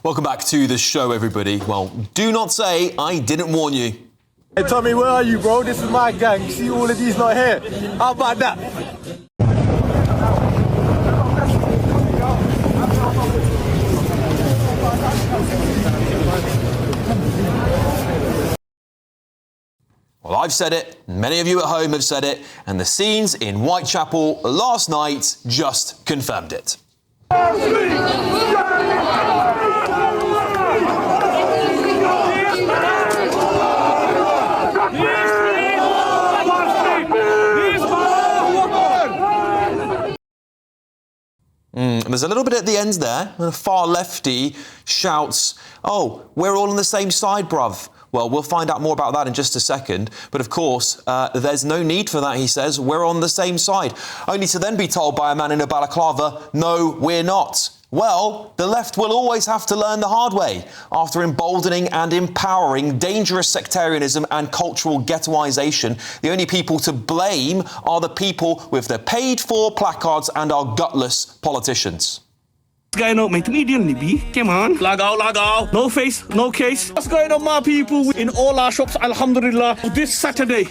Welcome back to the show, everybody. Well, do not say I didn't warn you. Hey, Tommy, where are you, bro? This is my gang. You see all of these not here? How about that? Well, I've said it, many of you at home have said it, and the scenes in Whitechapel last night just confirmed it. There's a little bit at the end there. The far lefty shouts, "Oh, we're all on the same side, bruv." Well, we'll find out more about that in just a second. But of course, there's no need for that, he says. We're on the same side. Only to then be told by a man in a balaclava, no, we're not. Well, the left will always have to learn the hard way. After emboldening and empowering dangerous sectarianism and cultural ghettoisation, the only people to blame are the people with the paid-for placards and our gutless politicians. What's going on, mate? Medium, Libby. Come on. Lag out. No face, no case. What's going on, my people? In all our shops, alhamdulillah. This Saturday,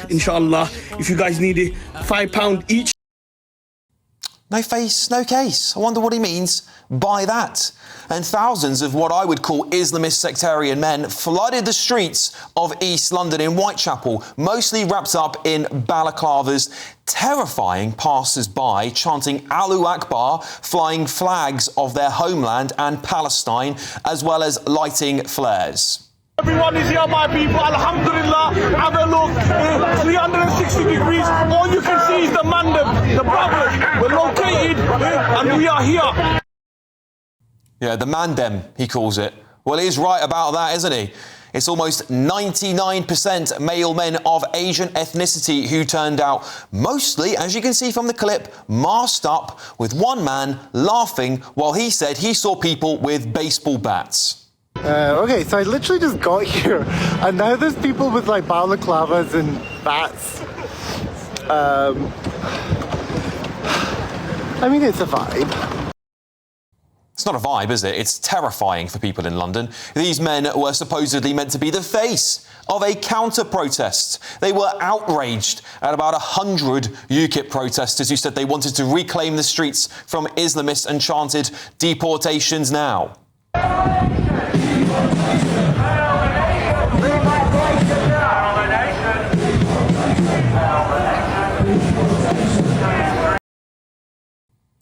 inshallah, if you guys need it, £5 each. No face, no case. I wonder what he means by that. And thousands of what I would call Islamist sectarian men flooded the streets of East London in Whitechapel, mostly wrapped up in balaclavas, terrifying passers-by, chanting Allahu Akbar, flying flags of their homeland and Palestine, as well as lighting flares. Everyone is here, my people. Alhamdulillah. Have a look. 360 degrees. All you can see is the mandem, the brothers. We're located and we are here. Yeah, the mandem, he calls it. Well, he's right about that, isn't he? It's almost 99% male men of Asian ethnicity who turned out, mostly, as you can see from the clip, masked up, with one man laughing while he said he saw people with baseball bats. Okay, so I literally just got here, and now there's people with like balaclavas and bats. I mean, it's a vibe. It's not a vibe, is it? It's terrifying for people in London. These men were supposedly meant to be the face of a counter-protest. They were outraged at about 100 UKIP protesters who said they wanted to reclaim the streets from Islamists and chanted deportations now.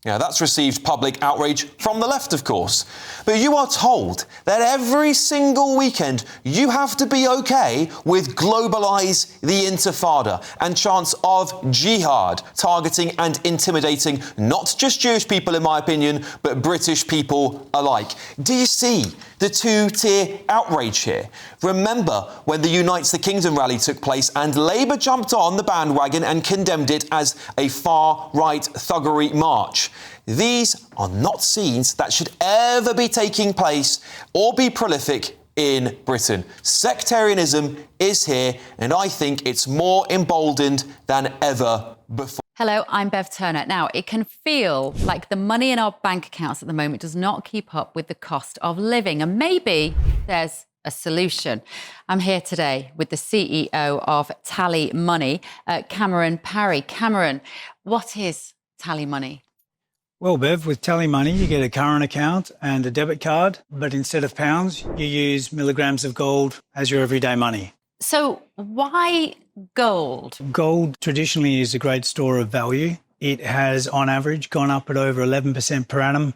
Yeah, that's received public outrage from the left, of course. But you are told that every single weekend you have to be OK with globalise the intifada and chants of jihad, targeting and intimidating not just Jewish people, in my opinion, but British people alike. Do you see the two-tier outrage here? Remember when the Unites the Kingdom rally took place and Labour jumped on the bandwagon and condemned it as a far-right thuggery march? These are not scenes that should ever be taking place or be prolific in Britain. Sectarianism is here, and I think it's more emboldened than ever before. Hello, I'm Bev Turner. Now, it can feel like the money in our bank accounts at the moment does not keep up with the cost of living, and maybe there's a solution. I'm here today with the CEO of TallyMoney, Cameron Parry. Cameron, what is TallyMoney? Well, Bev, with TallyMoney, you get a current account and a debit card, but instead of pounds, you use milligrams of gold as your everyday money. So why gold? Gold traditionally is a great store of value. It has, on average, gone up at over 11% per annum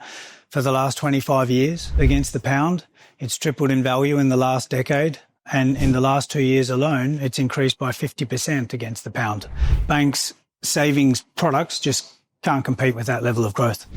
for the last 25 years against the pound. It's tripled in value in the last decade. And in the last 2 years alone, it's increased by 50% against the pound. Banks' savings products just can't compete with that level of growth.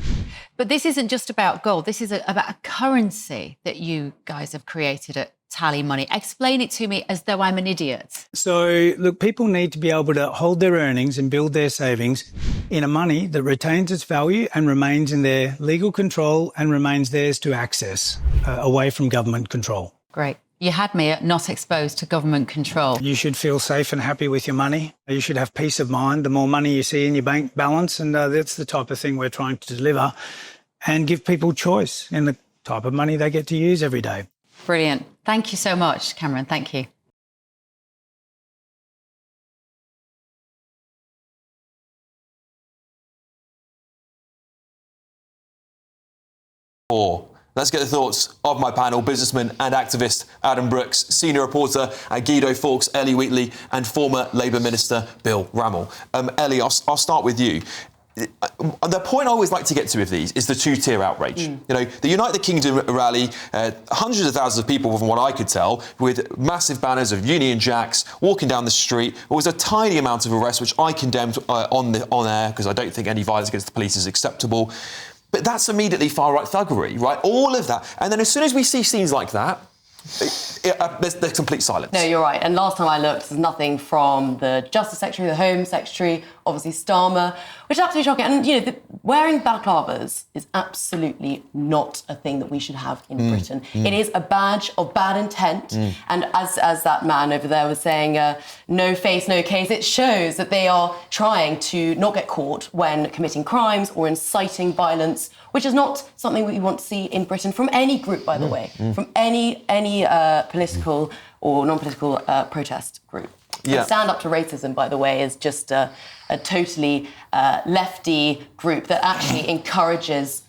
But this isn't just about gold. This is about a currency that you guys have created at TallyMoney. Explain it to me as though I'm an idiot. So, look, people need to be able to hold their earnings and build their savings in a money that retains its value and remains in their legal control and remains theirs to access, away from government control. Great. You had me at not exposed to government control. You should feel safe and happy with your money. You should have peace of mind. The more money you see in your bank balance, and that's the type of thing we're trying to deliver. and give people choice in the type of money they get to use every day. Brilliant. Thank you so much, Cameron. Thank you. Let's get the thoughts of my panel, businessman and activist Adam Brooks, senior reporter at Guido Fawkes, Ellie Wheatley, and former Labour Minister Bill Rammell. Ellie, I'll start with you. The point I always like to get to with these is the two-tier outrage. You know, the Unite the Kingdom rally, hundreds of thousands of people, from what I could tell, with massive banners of Union Jacks walking down the street. There was a tiny amount of arrests, which I condemned on air, because I don't think any violence against the police is acceptable. But that's immediately far-right thuggery, right? All of that. And then as soon as we see scenes like that, there's complete silence. No, you're right. And last time I looked, there's nothing from the Justice Secretary, the Home Secretary, obviously Starmer, which is absolutely shocking. And, you know, wearing balaclavas is absolutely not a thing that we should have in Britain. It is a badge of bad intent. And as that man over there was saying, no face, no case, it shows that they are trying to not get caught when committing crimes or inciting violence, which is not something we want to see in Britain from any group, by the way, from any political or non-political protest group. Yeah. And Stand Up to Racism, by the way, is just a totally lefty group that actually encourages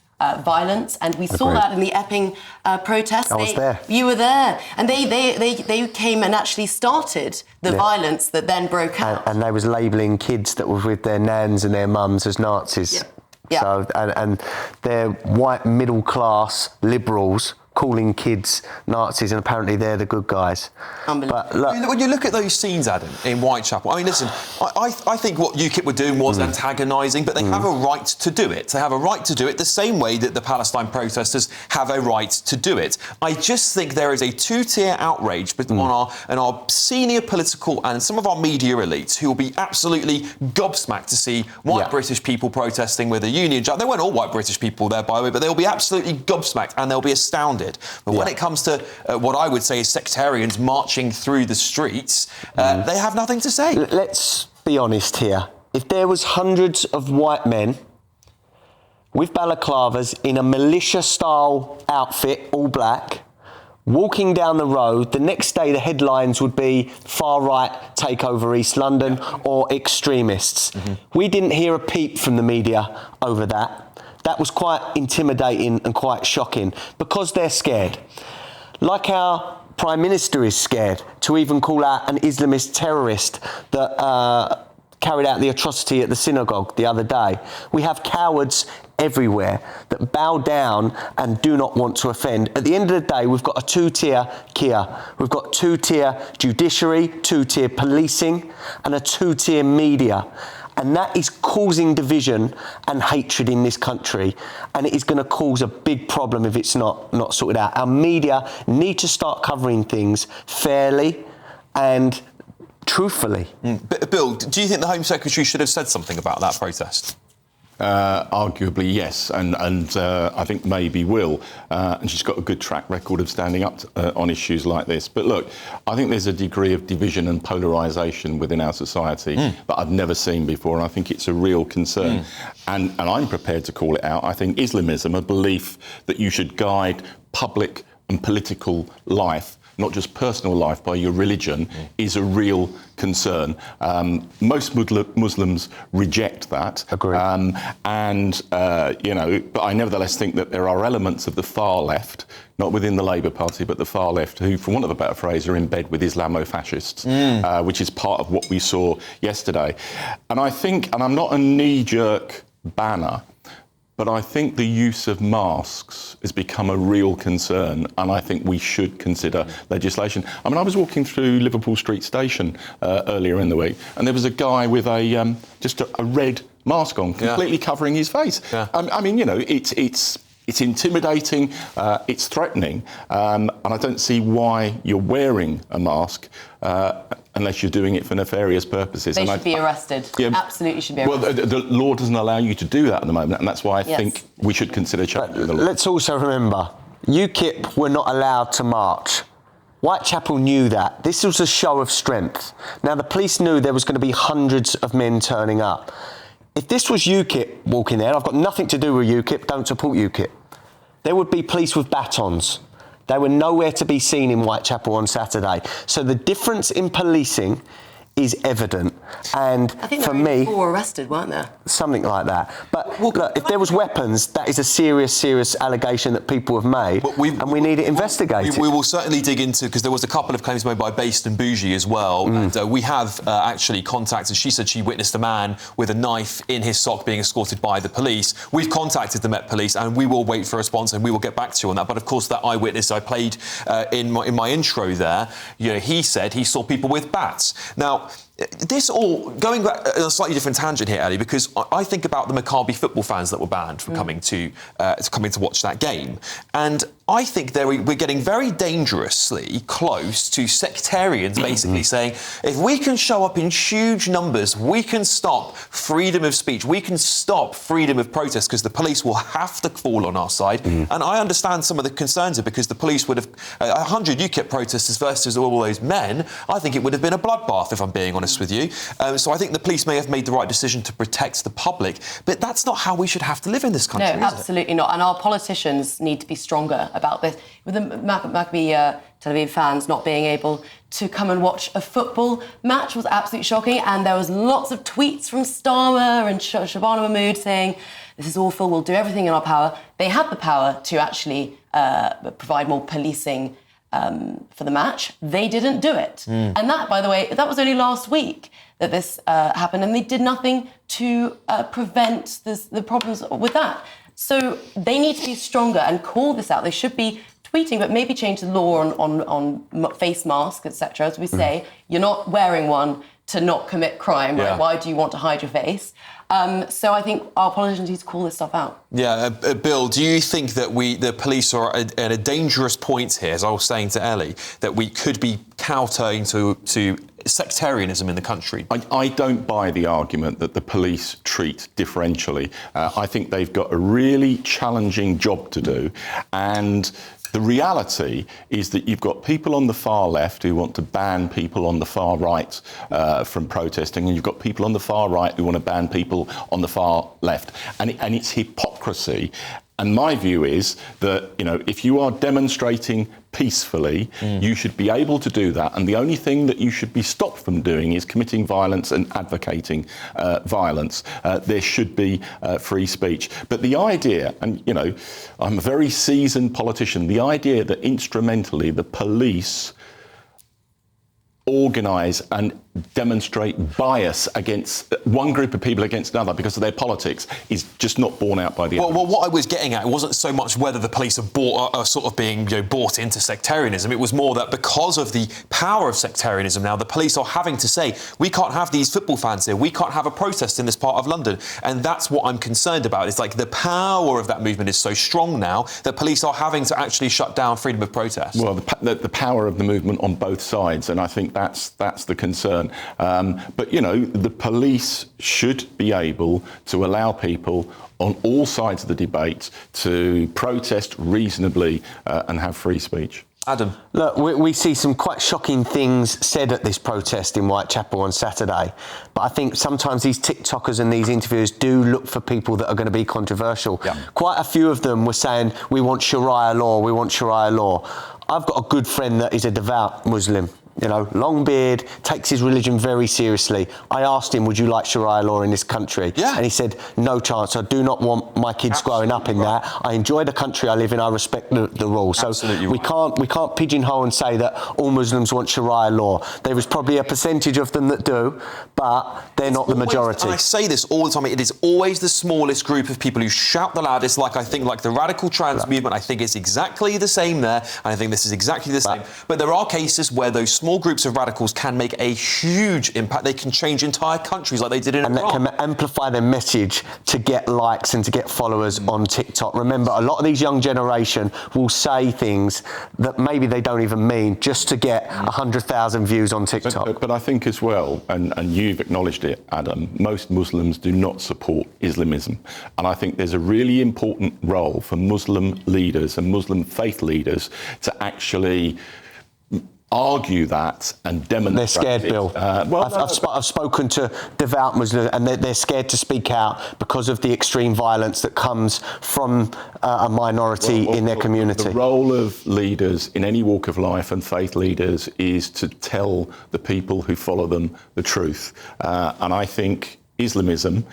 violence, and we saw that in the Epping protest. I was there. You were there, and they came and actually started the violence that then broke out. And they was labelling kids that were with their nans and their mums as Nazis. Yeah. Yeah. So, and they're white middle class liberals calling kids Nazis, and apparently they're the good guys. Unbelievable. But look, When you look at those scenes, Adam, in Whitechapel, I mean, listen, I think what UKIP were doing was antagonising, but they have a right to do it. They have a right to do it the same way that the Palestine protesters have a right to do it. I just think there is a two-tier outrage on our senior political and some of our media elites who will be absolutely gobsmacked to see white British people protesting with a Union Jack. They weren't all white British people there, by the way, but they'll be absolutely gobsmacked and they'll be astounded. But when it comes to what I would say is sectarians marching through the streets, they have nothing to say. let's be honest here. If there was hundreds of white men with balaclavas in a militia-style outfit, all black, walking down the road, the next day the headlines would be far-right take over East London or extremists. We didn't hear a peep from the media over that. That was quite intimidating and quite shocking because they're scared. Like our Prime Minister is scared to even call out an Islamist terrorist that carried out the atrocity at the synagogue the other day. We have cowards everywhere that bow down and do not want to offend. At the end of the day, we've got a two-tier Kia. We've got two-tier judiciary, two-tier policing, and a two-tier media. And that is causing division and hatred in this country. And it is going to cause a big problem if it's not sorted out. Our media need to start covering things fairly and truthfully. Bill, do you think the Home Secretary should have said something about that protest? Arguably, yes, and I think maybe will. And she's got a good track record of standing up on issues like this. But look, I think there's a degree of division and polarisation within our society that I've never seen before, and I think it's a real concern. And I'm prepared to call it out. I think Islamism, a belief that you should guide public and political life, not just personal life, by your religion, is a real concern. Most Muslims reject that. Agree. But I nevertheless think that there are elements of the far left, not within the Labour Party, but the far left, who, for want of a better phrase, are in bed with Islamofascists, which is part of what we saw yesterday. And I think, and I'm not a knee-jerk banner, but I think the use of masks has become a real concern, and I think we should consider legislation. I mean, I was walking through Liverpool Street Station earlier in the week, and there was a guy with just a red mask on, completely covering his face. I mean, you know, it's intimidating, it's threatening, and I don't see why you're wearing a mask unless you're doing it for nefarious purposes. They should be arrested. Absolutely should be arrested. Well, the law doesn't allow you to do that at the moment, and that's why I think we should consider changing the law. Let's also remember, UKIP were not allowed to march. Whitechapel knew that. This was a show of strength. Now, the police knew there was going to be hundreds of men turning up. if this was UKIP walking there, I've got nothing to do with UKIP, don't support UKIP, there would be police with batons. They were nowhere to be seen in Whitechapel on Saturday. So the difference in policing is evident. And I think for there were me, 4 arrested, weren't there? something like that. But look, if there was weapons, that is a serious allegation that people have made, and we need it investigated. We will certainly dig into, because there was a couple of claims made by Based and Bougie as well, and we have actually contacted. She said she witnessed a man with a knife in his sock being escorted by the police. We've contacted the Met Police, and we will wait for a response, and we will get back to you on that. But of course, that eyewitness I played in my intro there, he said he saw people with bats. Now, this all, going back on a slightly different tangent here, Ellie, because I think about the Maccabi football fans that were banned from coming to watch that game. And I think we're getting very dangerously close to sectarians basically saying, if we can show up in huge numbers, we can stop freedom of speech, we can stop freedom of protest, because the police will have to fall on our side. And I understand some of the concerns are because the police would have 100 UKIP protesters versus all those men. I think it would have been a bloodbath, if I'm being honest with you. So I think the police may have made the right decision to protect the public, but that's not how we should have to live in this country. No, absolutely not. And our politicians need to be stronger about this. With the Maccabi Tel Aviv fans not being able to come and watch a football match was absolutely shocking. And there was lots of tweets from Starmer and Shabana Mahmood saying, this is awful, we'll do everything in our power. They had the power to actually provide more policing for the match. They didn't do it. And that, by the way, that was only last week that this happened, and they did nothing to prevent the problems with that. So they need to be stronger and call this out. They should be tweeting, but maybe change the law on face masks, etc. As we say, you're not wearing one to not commit crime, right? Why do you want to hide your face? So I think our politicians need to call this stuff out. Yeah, Bill, do you think that the police are at a dangerous point here, as I was saying to Ellie, that we could be kowtowing to sectarianism in the country? I don't buy the argument that the police treat differentially. I think they've got a really challenging job to do, and the reality is that you've got people on the far left who want to ban people on the far right from protesting, and you've got people on the far right who want to ban people on the far left. And it's hypocrisy. And my view is that, if you are demonstrating peacefully, you should be able to do that. And the only thing that you should be stopped from doing is committing violence and advocating violence. There should be free speech. But the idea, and, I'm a very seasoned politician, the idea that instrumentally the police organise and demonstrate bias against one group of people against another because of their politics is just not borne out by the evidence. Well, what I was getting at wasn't so much whether the police are sort of being bought into sectarianism. It was more that because of the power of sectarianism now, the police are having to say, we can't have these football fans here, we can't have a protest in this part of London. And that's what I'm concerned about. It's like the power of that movement is so strong now that police are having to actually shut down freedom of protest. Well, the power of the movement on both sides, and I think that's the concern. But, the police should be able to allow people on all sides of the debate to protest reasonably and have free speech. Adam. Look, we see some quite shocking things said at this protest in Whitechapel on Saturday. But I think sometimes these TikTokers and these interviewers do look for people that are going to be controversial. Yeah. Quite a few of them were saying, we want Sharia law, we want Sharia law. I've got a good friend that is a devout Muslim. Long beard, takes his religion very seriously. I asked him, would you like Sharia law in this country? Yeah. And he said, no chance. I do not want my kids growing up in that. I enjoy the country I live in. I respect the rules. So we can't pigeonhole and say that all Muslims want Sharia law. There is probably a percentage of them that do, but they're not the majority. And I say this all the time. It is always the smallest group of people who shout the loudest. Like the radical trans movement. I think it's exactly the same there. And I think this is exactly the same. But there are cases where those small groups of radicals can make a huge impact. They can change entire countries like they did in Iran. And that can amplify their message to get likes and to get followers on TikTok. Remember, a lot of these young generation will say things that maybe they don't even mean just to get 100,000 views on TikTok. But I think as well, and you've acknowledged it, Adam, most Muslims do not support Islamism. And I think there's a really important role for Muslim leaders and Muslim faith leaders to actually argue that and demonstrate. They're scared, Bill. I've spoken to devout Muslims, and they're scared to speak out because of the extreme violence that comes from a minority in their community. The role of leaders in any walk of life, and faith leaders, is to tell the people who follow them the truth. And I think Islamism,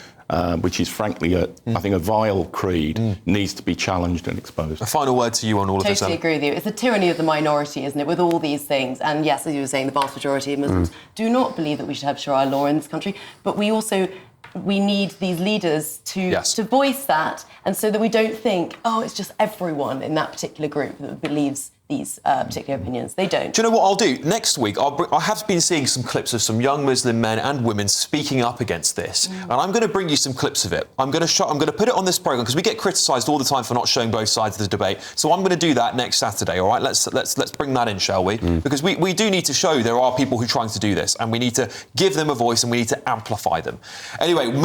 which is frankly, I think, a vile creed, needs to be challenged and exposed. A final word to you on all of this. Totally agree with you. It's the tyranny of the minority, isn't it, with all these things? And yes, as you were saying, the vast majority of Muslims do not believe that we should have Sharia law in this country, but we need these leaders to voice that, and so that we don't think, oh, it's just everyone in that particular group that believes these particular opinions. They don't. Do you know what I'll do? Next week, I have been seeing some clips of some young Muslim men and women speaking up against this, and I'm going to bring you some clips of it. I'm going to put it on this programme, because we get criticised all the time for not showing both sides of the debate. So I'm going to do that next Saturday, all right? Let's bring that in, shall we? Because we do need to show there are people who are trying to do this, and we need to give them a voice, and we need to amplify them. Anyway,